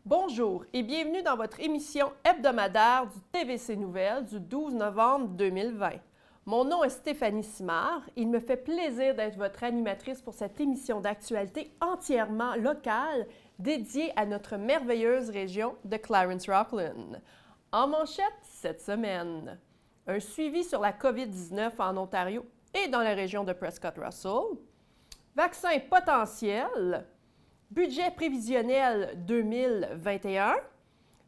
Bonjour et bienvenue dans votre émission hebdomadaire du TVC Nouvelles du 12 novembre 2020. Mon nom est Stéphanie Simard. Il me fait plaisir d'être votre animatrice pour cette émission d'actualité entièrement locale dédiée à notre merveilleuse région de Clarence-Rockland. En manchette cette semaine, un suivi sur la COVID-19 en Ontario et dans la région de Prescott-Russell, vaccin potentiel, budget prévisionnel 2021,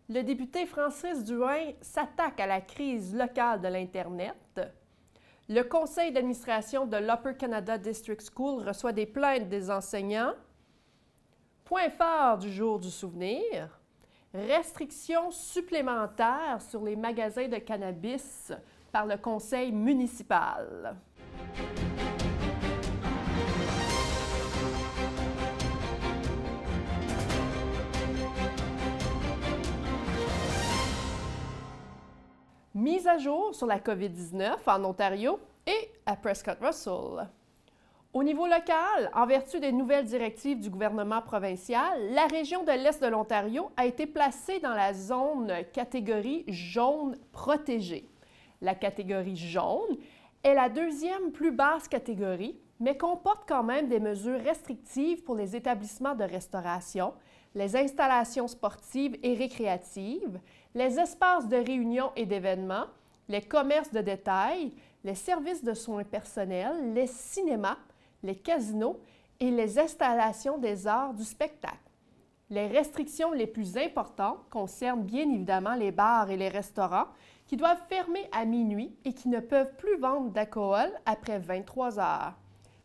le député Francis Drouin s'attaque à la crise locale de l'Internet, le conseil d'administration de l'Upper Canada District School reçoit des plaintes des enseignants, point fort du jour du souvenir, restrictions supplémentaires sur les magasins de cannabis par le conseil municipal. Mise à jour sur la COVID-19 en Ontario et à Prescott-Russell. Au niveau local, en vertu des nouvelles directives du gouvernement provincial, la région de l'Est de l'Ontario a été placée dans la zone catégorie jaune protégée. La catégorie jaune est la deuxième plus basse catégorie, mais comporte quand même des mesures restrictives pour les établissements de restauration, les installations sportives et récréatives, les espaces de réunion et d'événements, les commerces de détail, les services de soins personnels, les cinémas, les casinos et les installations des arts du spectacle. Les restrictions les plus importantes concernent bien évidemment les bars et les restaurants qui doivent fermer à minuit et qui ne peuvent plus vendre d'alcool après 23 heures.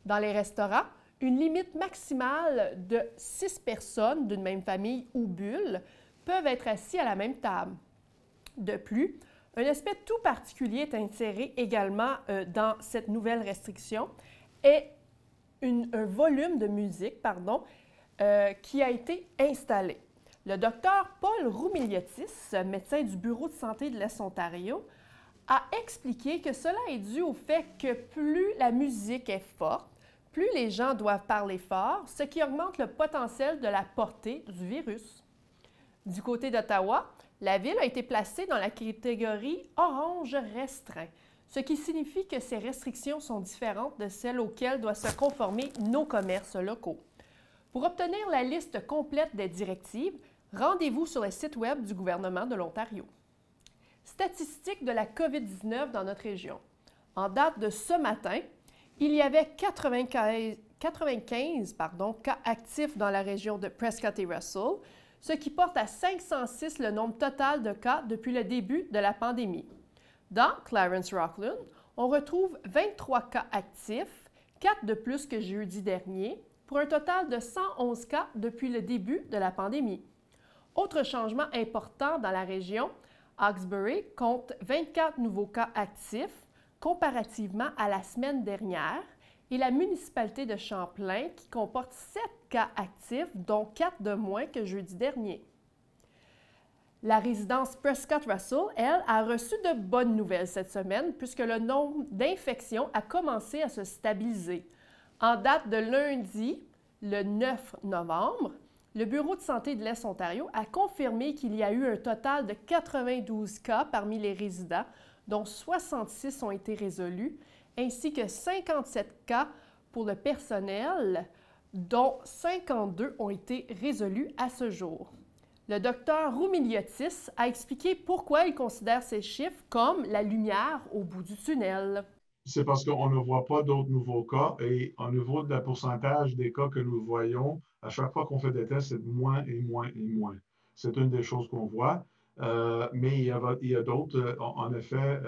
Dans les restaurants, une limite maximale de 6 personnes d'une même famille ou bulle peuvent être assis à la même table. De plus, un aspect tout particulier est inséré également dans cette nouvelle restriction est un volume de musique qui a été installé. Le docteur Paul Roumeliotis, médecin du Bureau de santé de l'Est-Ontario, a expliqué que cela est dû au fait que plus la musique est forte, plus les gens doivent parler fort, ce qui augmente le potentiel de la portée du virus. Du côté d'Ottawa, la ville a été placée dans la catégorie orange restreint, ce qui signifie que ces restrictions sont différentes de celles auxquelles doivent se conformer nos commerces locaux. Pour obtenir la liste complète des directives, rendez-vous sur le site Web du gouvernement de l'Ontario. Statistiques de la COVID-19 dans notre région. En date de ce matin, il y avait 95 cas actifs dans la région de Prescott et Russell, ce qui porte à 506 le nombre total de cas depuis le début de la pandémie. Dans Clarence-Rockland, on retrouve 23 cas actifs, 4 de plus que jeudi dernier, pour un total de 111 cas depuis le début de la pandémie. Autre changement important dans la région, Hawkesbury compte 24 nouveaux cas actifs, comparativement à la semaine dernière, et la municipalité de Champlain qui comporte 7 cas actifs, dont 4 de moins que jeudi dernier. La résidence Prescott-Russell, elle, a reçu de bonnes nouvelles cette semaine puisque le nombre d'infections a commencé à se stabiliser. En date de lundi, le 9 novembre, le Bureau de santé de l'Est-Ontario a confirmé qu'il y a eu un total de 92 cas parmi les résidents, dont 66 ont été résolus, ainsi que 57 cas pour le personnel, dont 52 ont été résolus à ce jour. Le docteur Roumeliotis a expliqué pourquoi il considère ces chiffres comme la lumière au bout du tunnel. C'est parce qu'on ne voit pas d'autres nouveaux cas et au niveau de la pourcentage des cas que nous voyons, à chaque fois qu'on fait des tests, c'est de moins et moins et moins. C'est une des choses qu'on voit. Mais il y a d'autres, en effet,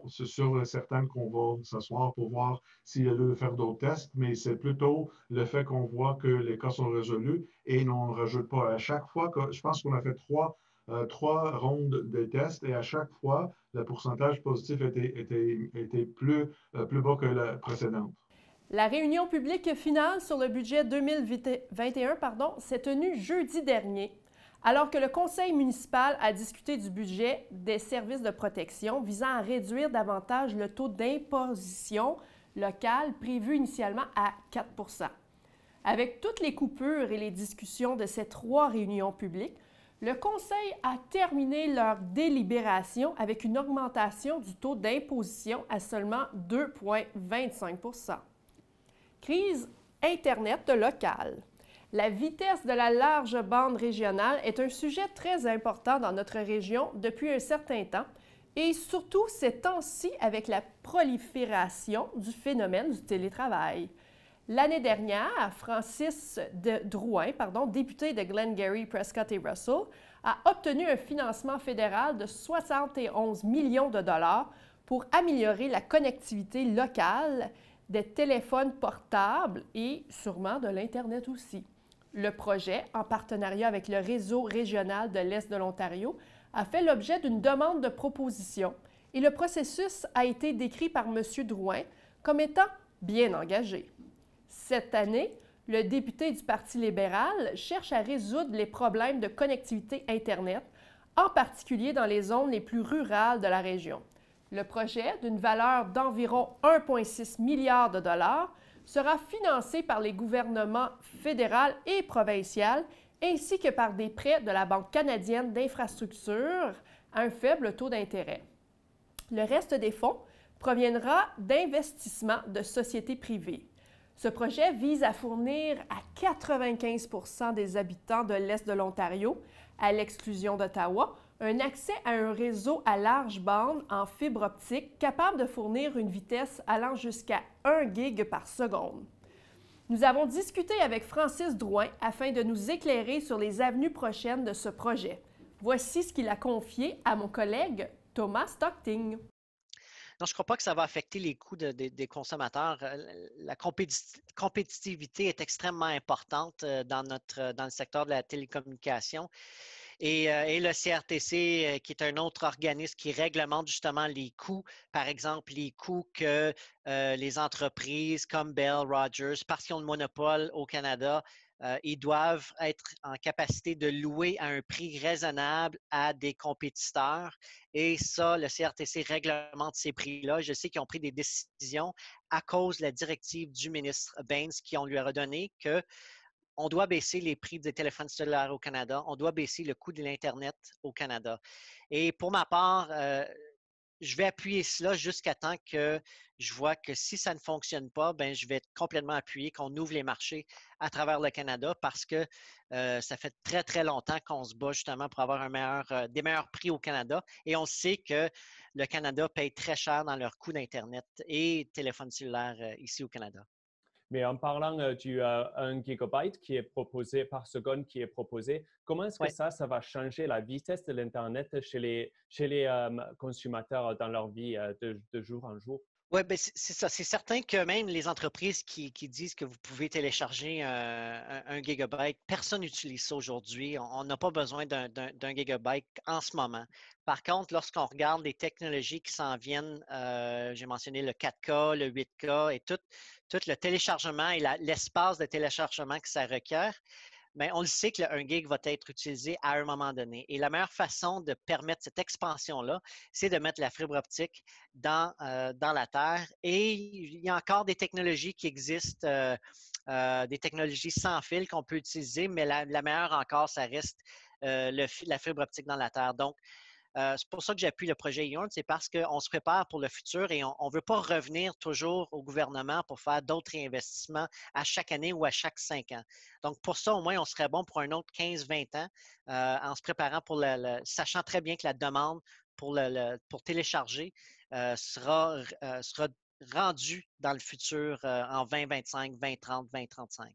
c'est sûr et certain qu'on va s'asseoir pour voir s'il y a lieu de faire d'autres tests, mais c'est plutôt le fait qu'on voit que les cas sont résolus et on ne rajoute pas. À chaque fois, je pense qu'on a fait trois rondes de tests et à chaque fois, le pourcentage positif était plus bas que la précédente. La réunion publique finale sur le budget 2021 s'est tenue jeudi dernier, alors que le conseil municipal a discuté du budget des services de protection visant à réduire davantage le taux d'imposition locale prévu initialement à 4 %. Avec toutes les coupures et les discussions de ces 3 réunions publiques, le Conseil a terminé leur délibération avec une augmentation du taux d'imposition à seulement 2,25 %. Crise Internet locale. La vitesse de la large bande régionale est un sujet très important dans notre région depuis un certain temps et surtout ces temps-ci avec la prolifération du phénomène du télétravail. L'année dernière, Francis Drouin, député de Glengarry, Prescott et Russell, a obtenu un financement fédéral de 71 millions de dollars pour améliorer la connectivité locale des téléphones portables et sûrement de l'Internet aussi. Le projet, en partenariat avec le réseau régional de l'Est de l'Ontario, a fait l'objet d'une demande de proposition et le processus a été décrit par M. Drouin comme étant bien engagé. Cette année, le député du Parti libéral cherche à résoudre les problèmes de connectivité Internet, en particulier dans les zones les plus rurales de la région. Le projet, d'une valeur d'environ 1,6 milliard de dollars, sera financé par les gouvernements fédéral et provincial, ainsi que par des prêts de la Banque canadienne d'infrastructure à un faible taux d'intérêt. Le reste des fonds proviendra d'investissements de sociétés privées. Ce projet vise à fournir à 95 % des habitants de l'Est de l'Ontario, à l'exclusion d'Ottawa, un accès à un réseau à large bande en fibre optique capable de fournir une vitesse allant jusqu'à 1 gig par seconde. Nous avons discuté avec Francis Drouin afin de nous éclairer sur les avenues prochaines de ce projet. Voici ce qu'il a confié à mon collègue Thomas Stockting. Non, je ne crois pas que ça va affecter les coûts des consommateurs. La compétitivité est extrêmement importante dans le secteur de la télécommunication. Et le CRTC, qui est un autre organisme qui réglemente justement les coûts, par exemple les coûts que les entreprises comme Bell, Rogers, parce qu'ils ont le monopole au Canada, ils doivent être en capacité de louer à un prix raisonnable à des compétiteurs. Et ça, le CRTC réglemente ces prix-là. Je sais qu'ils ont pris des décisions à cause de la directive du ministre Baines qui on lui a redonné que on doit baisser les prix des téléphones cellulaires au Canada, on doit baisser le coût de l'Internet au Canada. Et pour ma part, je vais appuyer cela jusqu'à temps que je vois que si ça ne fonctionne pas, ben je vais complètement appuyer qu'on ouvre les marchés à travers le Canada parce que ça fait très, très longtemps qu'on se bat justement pour avoir des meilleurs prix au Canada. Et on sait que le Canada paye très cher dans leurs coûts d'Internet et téléphone cellulaire ici au Canada. Mais en parlant du 1 gigabyte qui est proposé par seconde qui est proposé, comment est-ce que ça va changer la vitesse de l'Internet chez les consommateurs dans leur vie de jour en jour? Oui, ben c'est ça. C'est certain que même les entreprises qui disent que vous pouvez télécharger un gigabyte, personne n'utilise ça aujourd'hui. On n'a pas besoin d'un gigabyte en ce moment. Par contre, lorsqu'on regarde les technologies qui s'en viennent, j'ai mentionné le 4K, le 8K et tout le téléchargement et l'espace de téléchargement que ça requiert, mais on le sait que le 1 gig va être utilisé à un moment donné. Et la meilleure façon de permettre cette expansion-là, c'est de mettre la fibre optique dans la terre. Et il y a encore des technologies qui existent, des technologies sans fil qu'on peut utiliser, mais la meilleure encore, ça reste la fibre optique dans la terre. Donc, c'est pour ça que j'appuie le projet Yorn, c'est parce qu'on se prépare pour le futur et on ne veut pas revenir toujours au gouvernement pour faire d'autres réinvestissements à chaque année ou à chaque 5 ans. Donc, pour ça, au moins, on serait bon pour un autre 15-20 ans en se préparant sachant très bien que la demande pour télécharger sera rendue dans le futur en 2025, 2030, 2035.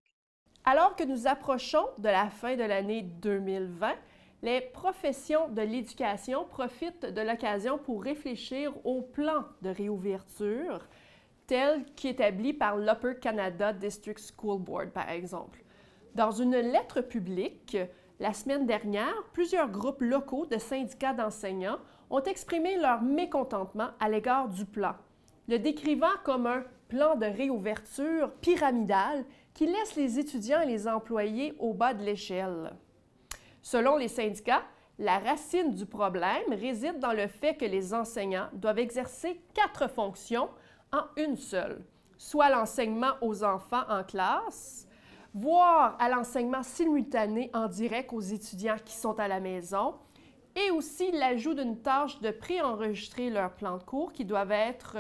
Alors que nous approchons de la fin de l'année 2020, les professions de l'éducation profitent de l'occasion pour réfléchir au plan de réouverture tel qu'établi par l'Upper Canada District School Board, par exemple. Dans une lettre publique, la semaine dernière, plusieurs groupes locaux de syndicats d'enseignants ont exprimé leur mécontentement à l'égard du plan, le décrivant comme un plan de réouverture pyramidal qui laisse les étudiants et les employés au bas de l'échelle. Selon les syndicats, la racine du problème réside dans le fait que les enseignants doivent exercer 4 fonctions en une seule, soit l'enseignement aux enfants en classe, voire à l'enseignement simultané en direct aux étudiants qui sont à la maison, et aussi l'ajout d'une tâche de préenregistrer leur plan de cours qui doivent être,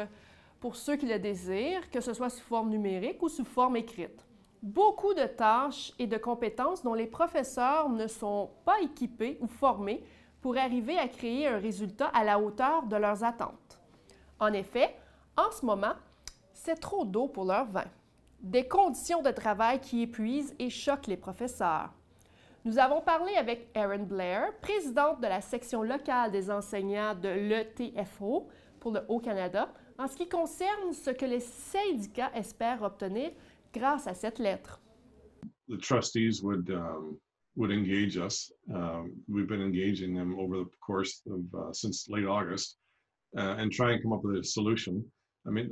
pour ceux qui le désirent, que ce soit sous forme numérique ou sous forme écrite. Beaucoup de tâches et de compétences dont les professeurs ne sont pas équipés ou formés pour arriver à créer un résultat à la hauteur de leurs attentes. En effet, en ce moment, c'est trop d'eau pour leur vin. Des conditions de travail qui épuisent et choquent les professeurs. Nous avons parlé avec Erin Blair, présidente de la section locale des enseignants de l'ETFO pour le Haut-Canada, en ce qui concerne ce que les syndicats espèrent obtenir grâce à cette lettre. The trustees would engage us. We've been engaging them over the course of since late August and try and come up with a solution. I mean,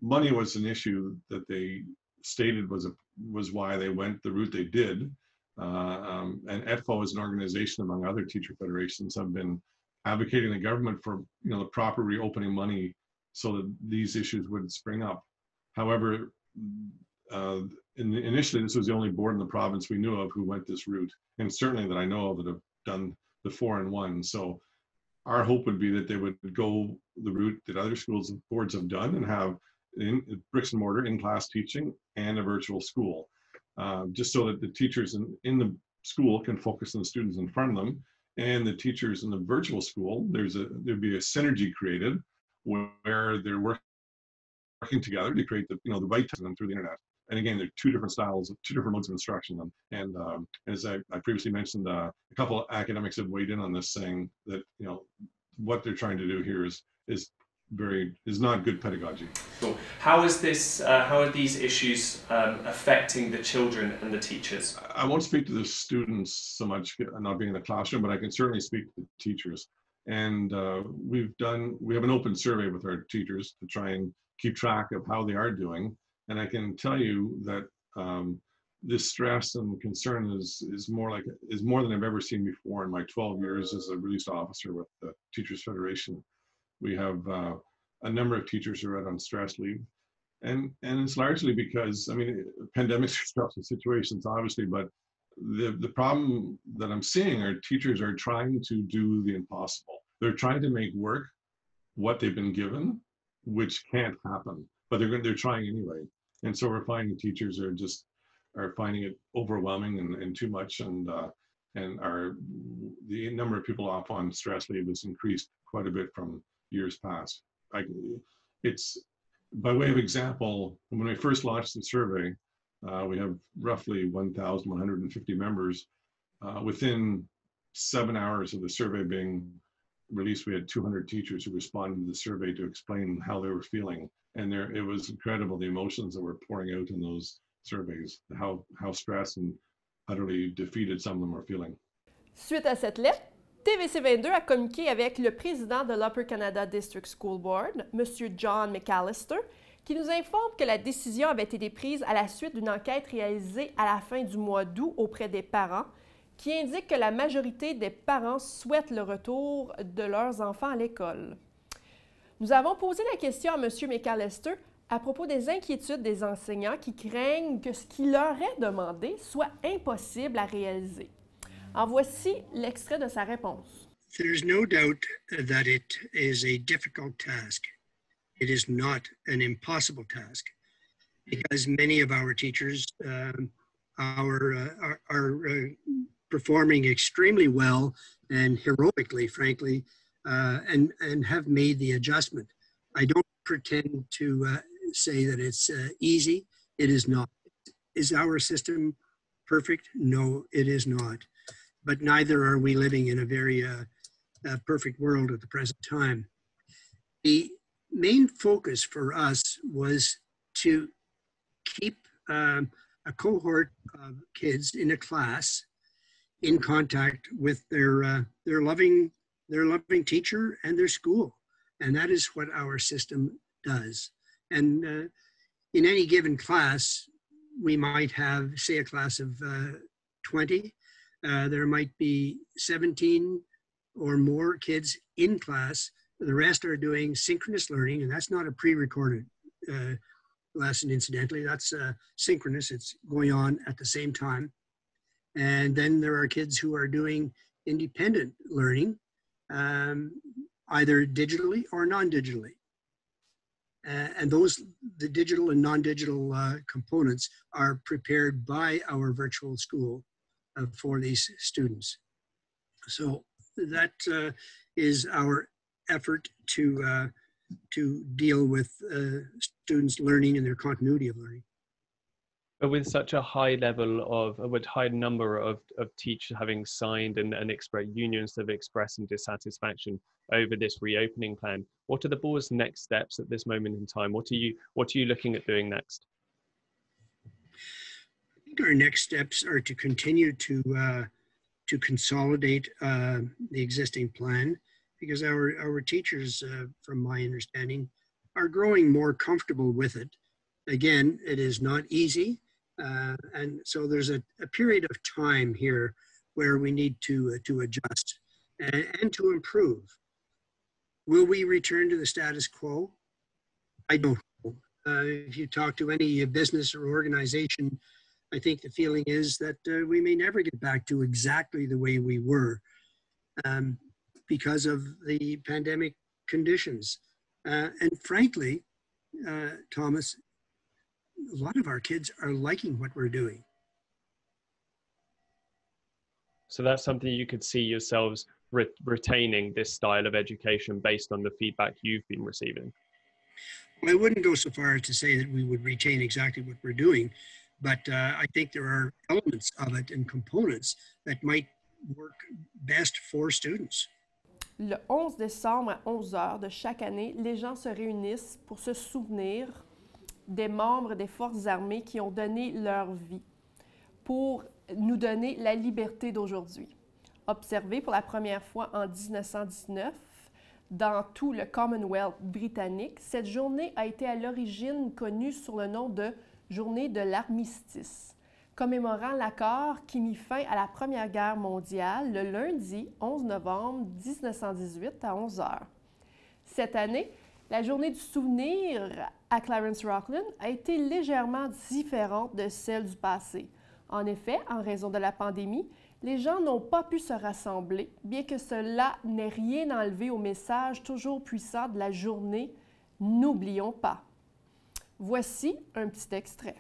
money was an issue that they stated was why they went the route they did. And ETFO as an organization, among other teacher federations, have been advocating the government for the proper reopening money so that these issues wouldn't spring up. However, initially, this was the only board in the province we knew of who went this route, and certainly that I know of that have done the 4-in-1. So our hope would be that they would go the route that other schools and boards have done and have bricks and mortar in-class teaching and a virtual school. Just so that the teachers in the school can focus on the students in front of them, and the teachers in the virtual school, there'd be a synergy created where they're working together to create the right testing through the internet. And again, there are two different styles, two different modes of instruction. And as I previously mentioned, a couple of academics have weighed in on this, saying that what they're trying to do here is not good pedagogy. So how is this? How are these issues affecting the children and the teachers? I won't speak to the students so much, not being in the classroom, but I can certainly speak to the teachers. And we have an open survey with our teachers to try and keep track of how they are doing. And I can tell you that this stress and concern is more than I've ever seen before in my 12 years as a released officer with the Teachers Federation. We have a number of teachers who are out on stress leave, and it's largely because, I mean, pandemics are stressful situations, obviously, but the problem that I'm seeing are teachers are trying to do the impossible. They're trying to make work what they've been given, which can't happen, but they're trying anyway. And so we're finding teachers are finding it overwhelming and too much, and the number of people off on stress leave has increased quite a bit from years past. It's by way of example, when we first launched the survey, we have roughly 1,150 members. Within 7 hours of the survey being released, we had 200 teachers who responded to the survey to explain how they were feeling. And it was incredible, the emotions that were pouring out in those surveys, how stressed and utterly defeated some of them were feeling. Suite à cette lettre, TVC22 a communiqué avec le président de l'Upper Canada District School Board, M. John McAllister, qui nous informe que la décision avait été prise à la suite d'une enquête réalisée à la fin du mois d'août auprès des parents, qui indique que la majorité des parents souhaitent le retour de leurs enfants à l'école. Nous avons posé la question à M. McAllister à propos des inquiétudes des enseignants qui craignent que ce qui leur est demandé soit impossible à réaliser. En voici l'extrait de sa réponse. There's no doubt that it is a difficult task. It is not an impossible task, because many of our teachers are performing extremely well and heroically, frankly, and have made the adjustment. I don't pretend to say that it's easy. It is not. Is our system perfect? No, it is not. But neither are we living in a very perfect world at the present time. The main focus for us was to keep a cohort of kids in a class in contact with their loving teacher and their school, and that is what our system does. And in any given class, we might have, say, a class of 20. There might be 17 or more kids in class. The rest are doing synchronous learning, and that's not a pre-recorded lesson, incidentally. That's synchronous. It's going on at the same time. And then there are kids who are doing independent learning, either digitally or non-digitally. And the digital and non-digital components are prepared by our virtual school for these students. So that is our effort to deal with students learning and their continuity of learning. But with such a high level with high number of teachers having signed and unions have expressed dissatisfaction over this reopening plan, what are the board's next steps at this moment in time? What are you looking at doing next? I think our next steps are to continue to consolidate the existing plan, because our teachers, from my understanding, are growing more comfortable with it. Again, it is not easy. And so there's a period of time here where we need to adjust and to improve. Will we return to the status quo? I don't know. If you talk to any business or organization, I think the feeling is that we may never get back to exactly the way we were because of the pandemic conditions. And frankly, Thomas, a lot of our kids are liking what we're doing. So that's something you could see yourselves retaining, this style of education based on the feedback you've been receiving? Well, I wouldn't go so far as to say that we would retain exactly what we're doing, but I think there are elements of it and components that might work best for students. Le 11 décembre à 11 heures de chaque année, les gens se réunissent pour se souvenir des membres des forces armées qui ont donné leur vie pour nous donner la liberté d'aujourd'hui. Observé pour la première fois en 1919 dans tout le Commonwealth britannique, cette journée a été à l'origine connue sous le nom de Journée de l'armistice, commémorant l'accord qui mit fin à la Première Guerre mondiale le lundi 11 novembre 1918 à 11 heures. Cette année, la journée du souvenir à Clarence Rockland a été légèrement différente de celle du passé. En effet, en raison de la pandémie, les gens n'ont pas pu se rassembler, bien que cela n'ait rien enlevé au message toujours puissant de la journée « N'oublions pas ». Voici un petit extrait.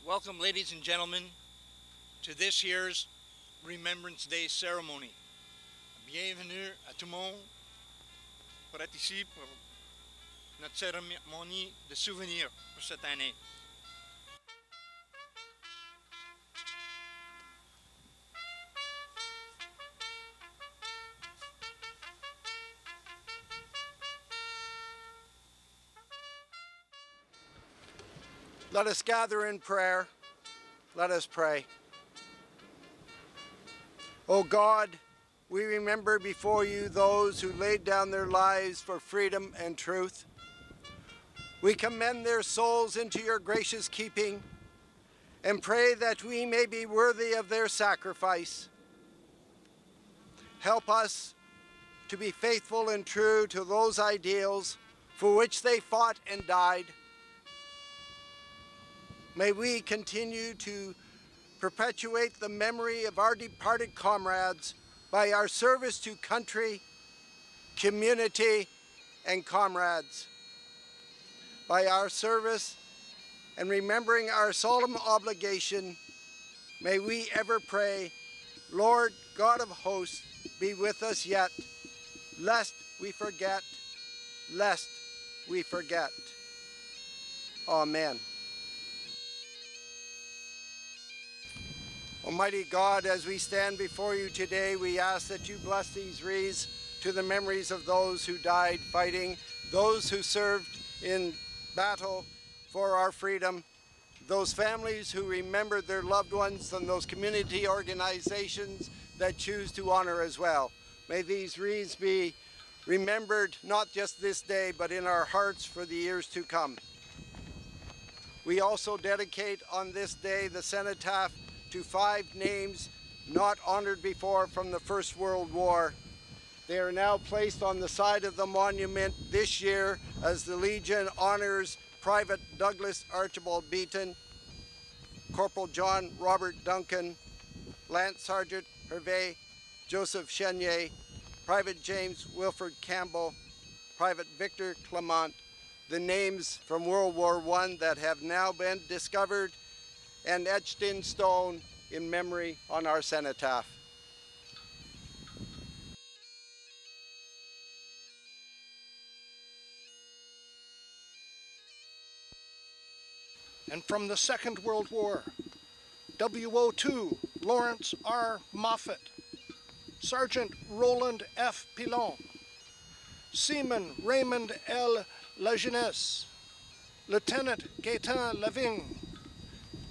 Welcome, ladies and gentlemen, to this year's Remembrance Day ceremony. Bienvenue à tout le monde pour être ici pour notre cérémonie de souvenir pour cette année. Let us gather in prayer. Let us pray. O God, we remember before you those who laid down their lives for freedom and truth. We commend their souls into your gracious keeping and pray that we may be worthy of their sacrifice. Help us to be faithful and true to those ideals for which they fought and died. May we continue to perpetuate the memory of our departed comrades by our service to country, community, and comrades. By our service and remembering our solemn obligation, may we ever pray, Lord God of hosts, be with us yet, lest we forget, lest we forget. Amen. Almighty God, as we stand before you today, we ask that you bless these wreaths to the memories of those who died fighting, those who served in battle for our freedom, those families who remembered their loved ones, and those community organizations that choose to honor as well. May these wreaths be remembered not just this day, but in our hearts for the years to come. We also dedicate on this day the cenotaph to 5 names not honored before from the First World War. They are now placed on the side of the monument this year as the Legion honors Private Douglas Archibald Beaton, Corporal John Robert Duncan, Lance Sergeant Hervé Joseph Chenier, Private James Wilfred Campbell, Private Victor Clement, the names from World War I that have now been discovered and etched in stone in memory on our cenotaph. And from the Second World War, WO2 Lawrence R. Moffat, Sergeant Roland F. Pilon, Seaman Raymond L. Lajeunesse, Lieutenant Gaétan Lavigne,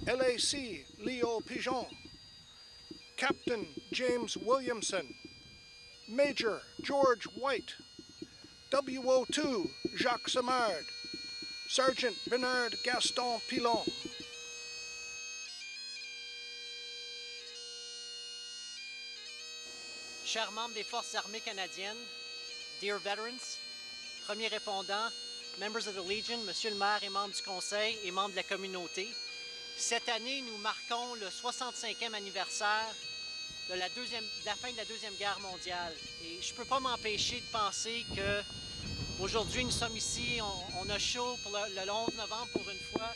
LAC Leo Pigeon, Captain James Williamson, Major George White, WO2 Jacques Samard, Sergeant Bernard Gaston Pilon. Chers membres des Forces armées canadiennes, dear veterans, premiers répondants, members of the Legion, Monsieur le maire et membres du Conseil et membres de la communauté, cette année, nous marquons le 65e anniversaire de la fin de la Deuxième Guerre mondiale. Et je ne peux pas m'empêcher de penser que aujourd'hui, nous sommes ici, on a chaud pour le 11 novembre pour une fois,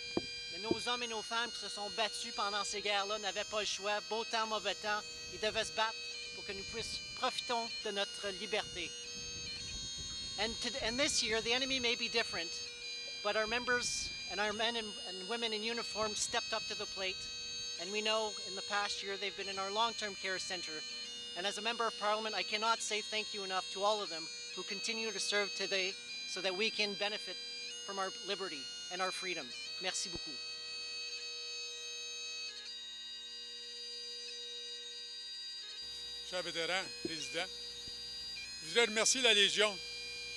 mais nos hommes et nos femmes qui se sont battus pendant ces guerres-là n'avaient pas le choix, beau temps, mauvais temps, ils devaient se battre pour que nous profitons de notre liberté. And this year, the enemy may be different, but our members and our men and women in uniform stepped up to the plate, and we know in the past year they've been in our long-term care center. And as a member of Parliament, I cannot say thank you enough to all of them who continue to serve today so that we can benefit from our liberty and our freedom. Merci beaucoup. Chers vétérans, président, je voudrais remercier la Légion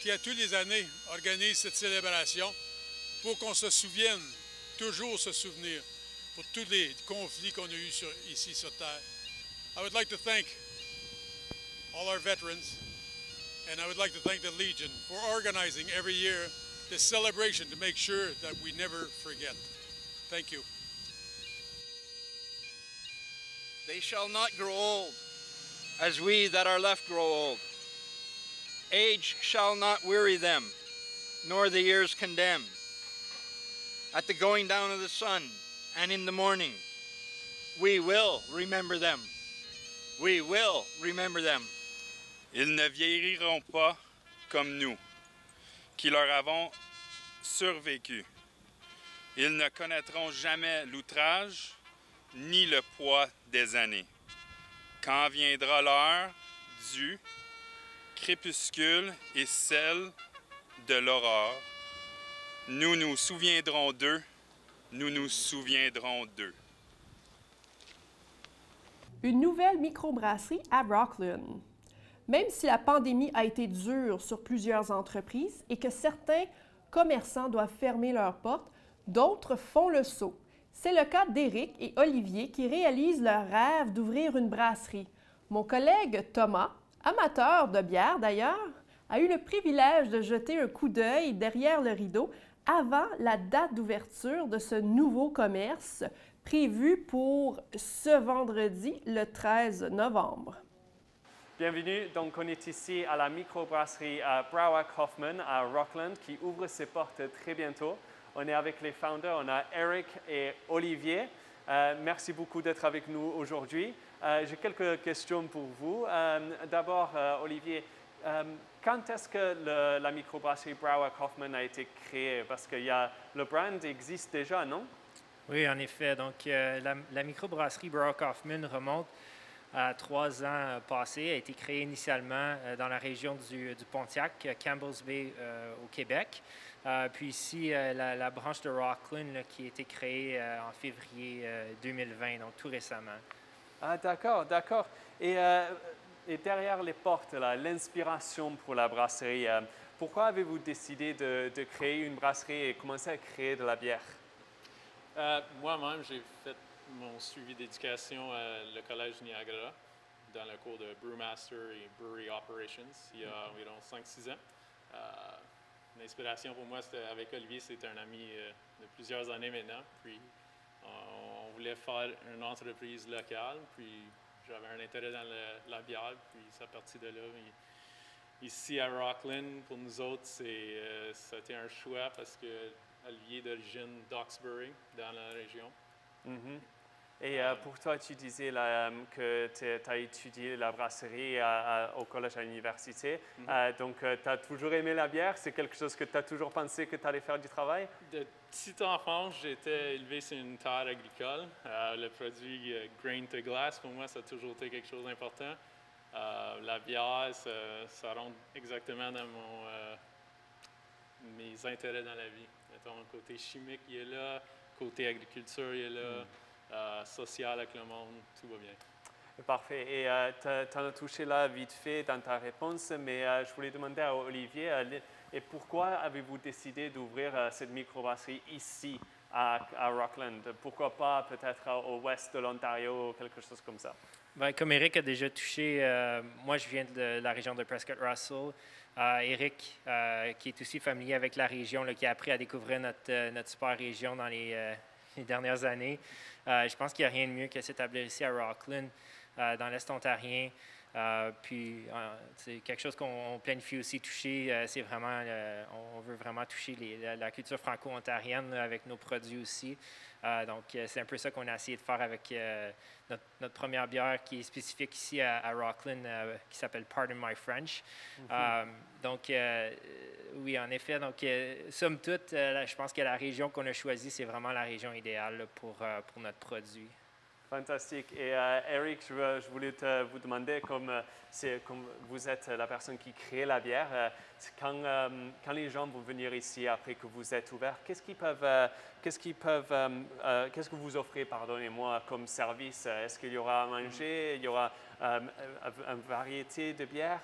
qui, à tous les années, organise cette célébration pour qu'on se souvienne, toujours se souvenir, pour tous les conflits qu'on a eus ici sur Terre. I would like to thank all our veterans, and I would like to thank the Legion for organizing every year this celebration to make sure that we never forget. Thank you. They shall not grow old, as we that are left grow old. Age shall not weary them, nor the years condemn. At the going down of the sun and in the morning, we will remember them. We will remember them. Ils ne vieilliront pas comme nous, qui leur avons survécu. Ils ne connaîtront jamais l'outrage, ni le poids des années. Quand viendra l'heure du crépuscule et celle de l'aurore, nous nous souviendrons d'eux, nous nous souviendrons d'eux. Une nouvelle microbrasserie à Rockland. Même si la pandémie a été dure sur plusieurs entreprises et que certains commerçants doivent fermer leurs portes, d'autres font le saut. C'est le cas d'Éric et Olivier qui réalisent leur rêve d'ouvrir une brasserie. Mon collègue Thomas, amateur de bière d'ailleurs, a eu le privilège de jeter un coup d'œil derrière le rideau avant la date d'ouverture de ce nouveau commerce prévu pour ce vendredi, le 13 novembre. Bienvenue, donc on est ici à la microbrasserie Brauer Kaufmann à Rockland qui ouvre ses portes très bientôt. On est avec les founders, on a Eric et Olivier. Merci beaucoup d'être avec nous aujourd'hui. J'ai quelques questions pour vous. D'abord, Olivier, quand est-ce que la microbrasserie Brauer Kaufmann a été créée? Parce que le brand existe déjà, non? Oui, en effet. Donc, la microbrasserie Brauer Kaufmann remonte à 3 ans passés, a été créée initialement dans la région du Pontiac, Campbell's Bay au Québec. Puis ici, la branche de Rockland là, qui a été créée en février 2020, donc tout récemment. Ah, d'accord, d'accord. Et derrière les portes, l'inspiration pour la brasserie, pourquoi avez-vous décidé de créer une brasserie et commencer à créer de la bière? Moi-même, j'ai fait mon suivi d'éducation à le Collège Niagara. dans le cours de Brewmaster et Brewery Operations il y a environ 5-6 ans. L'inspiration pour moi, c'était avec Olivier, c'est un ami de plusieurs années maintenant. Puis on voulait faire une entreprise locale, puis j'avais un intérêt dans la bière, puis ça a parti de là. Ici à Rockland, pour nous autres, c'était un choix parce que Olivier est d'origine d'Oxbury, dans la région. Mm-hmm. Et pour toi, tu disais que tu as étudié la brasserie au collège à l'université. Donc, tu as toujours aimé la bière? C'est quelque chose que tu as toujours pensé que tu allais faire du travail? De petit enfant, j'ai été élevé sur une terre agricole. Le produit grain to glass, pour moi, ça a toujours été quelque chose d'important. La bière, ça rentre exactement dans mes intérêts dans la vie. Mettons, le côté chimique, il est là. Côté agriculture, il est là. Social avec le monde, tout va bien. Parfait. Et tu en as touché là vite fait dans ta réponse, mais je voulais demander à Olivier, et pourquoi avez-vous décidé d'ouvrir cette microbrasserie ici à Rockland? Pourquoi pas peut-être au ouest de l'Ontario ou quelque chose comme ça? Bien, comme Eric a déjà touché, moi je viens de la région de Prescott Russell. Eric, qui est aussi familier avec la région, là, qui a appris à découvrir notre super région dans les dernières années. Je pense qu'il n'y a rien de mieux que s'établir ici à Rockland, dans l'Est ontarien. Puis, c'est quelque chose qu'on planifie aussi toucher. C'est vraiment, on veut vraiment toucher la culture franco-ontarienne avec nos produits aussi. Donc, c'est un peu ça qu'on a essayé de faire avec notre première bière qui est spécifique ici à Rockland, qui s'appelle Pardon My French. Donc, oui, en effet, donc, somme toute, je pense que la région qu'on a choisie, c'est vraiment la région idéale pour notre produit. Fantastique. Et Eric, je voulais vous demander, comme vous êtes la personne qui crée la bière, quand les gens vont venir ici après que vous êtes ouvert, qu'est-ce que vous offrez, pardonnez-moi, comme service? Est-ce qu'il y aura à manger? Il y aura une variété de bières?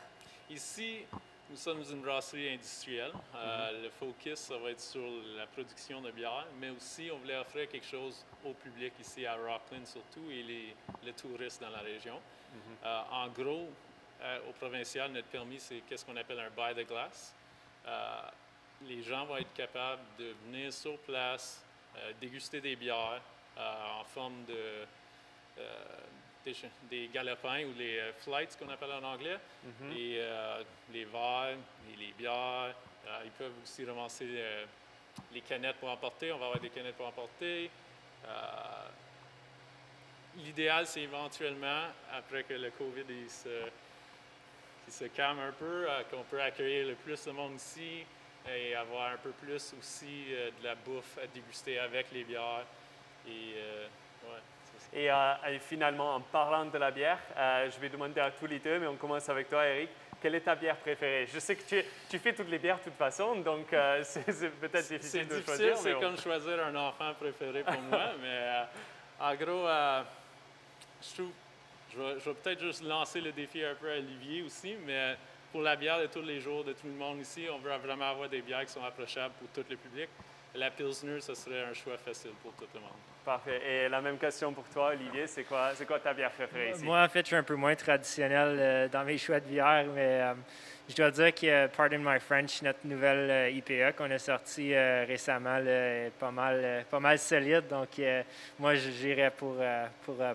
Ici, nous sommes une brasserie industrielle. Le focus, ça va être sur la production de bière, mais aussi on voulait offrir quelque chose au public ici à Rockland surtout et les touristes dans la région. En gros, au provincial, notre permis, c'est qu'est-ce qu'on appelle un buy the glass. Les gens vont être capables de venir sur place, déguster des bières en forme des galopins ou les flights qu'on appelle en anglais, et les verres et les bières. Ils peuvent aussi ramasser les canettes pour emporter. On va avoir des canettes pour emporter. L'idéal, c'est éventuellement, après que le COVID se calme un peu, qu'on peut accueillir le plus de monde ici et avoir un peu plus aussi de la bouffe à déguster avec les bières. Et finalement, en parlant de la bière, je vais demander à tous les deux, mais on commence avec toi, Eric. Quelle est ta bière préférée? Je sais que tu fais toutes les bières de toute façon, donc c'est peut-être difficile de choisir. C'est comme choisir un enfant préféré pour moi, mais en gros, je vais peut-être juste lancer le défi un peu à Olivier aussi, mais pour la bière de tous les jours de tout le monde ici, on veut vraiment avoir des bières qui sont approchables pour tout le public. La Pilsner, ce serait un choix facile pour tout le monde. Parfait. Et la même question pour toi, Olivier, c'est quoi ta bière préférée ici? Moi, en fait, je suis un peu moins traditionnel dans mes choix de bière, mais je dois dire que Pardon My French, notre nouvelle IPA qu'on a sortie récemment, est pas mal solide. Donc, moi, j'irais pour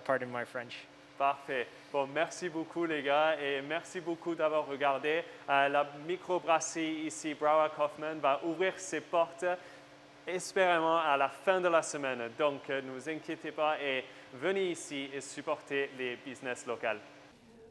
Pardon My French. Parfait. Bon, merci beaucoup, les gars, et merci beaucoup d'avoir regardé. La microbrasserie ici, Brauer Kaufmann, va ouvrir ses portes espérément à la fin de la semaine. Donc, ne vous inquiétez pas et venez ici et supportez les business locales.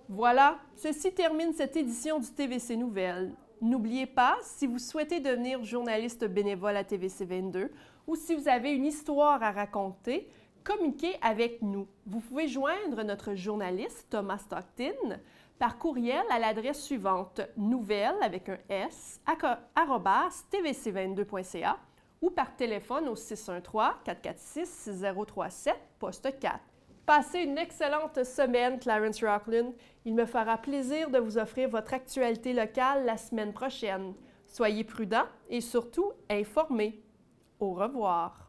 Voilà, ceci termine cette édition du TVC Nouvelles. N'oubliez pas, si vous souhaitez devenir journaliste bénévole à TVC 22 ou si vous avez une histoire à raconter, communiquez avec nous. Vous pouvez joindre notre journaliste Thomas Stockton par courriel à l'adresse suivante nouvelles avec un S @tvc22.ca ou par téléphone au 613-446-6037, poste 4. Passez une excellente semaine, Clarence Rockland. Il me fera plaisir de vous offrir votre actualité locale la semaine prochaine. Soyez prudents et surtout informés. Au revoir.